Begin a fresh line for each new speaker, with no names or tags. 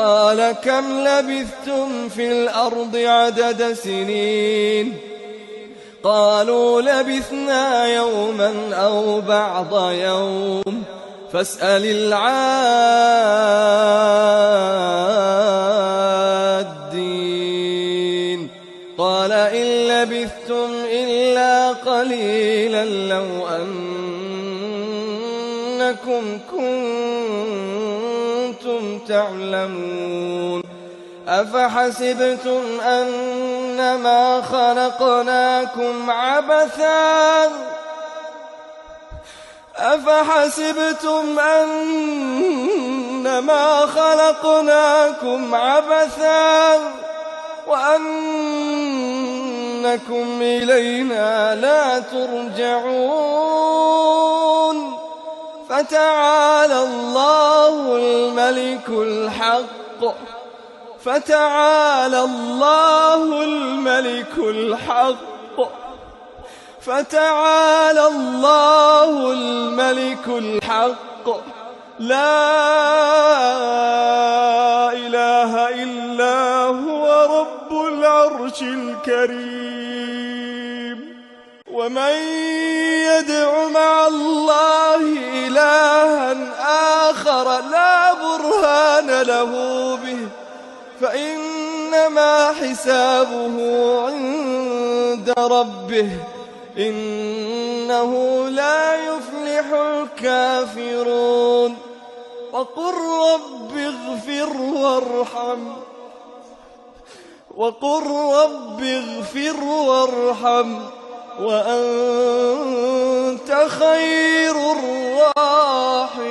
قال كم لبثتم في الأرض عدد سنين قالوا لبثنا يوما أو بعض يوم فاسأل العادين قال إن لبثتم إلا قليلا لو أنكم كنتم تعلمون أفحسبتم أنما خلقناكم عبثا وأنكم إلينا لا ترجعون فتعالى الله الملك الحق لا إله إلا هو رب العرش الكريم ومن يدع مع الله إلها آخر لا برهان له به فإنما حسابه عند ربه إنه لا يفلح الكافرون وقل رب اغفر وارحم وأنت خير الراحمين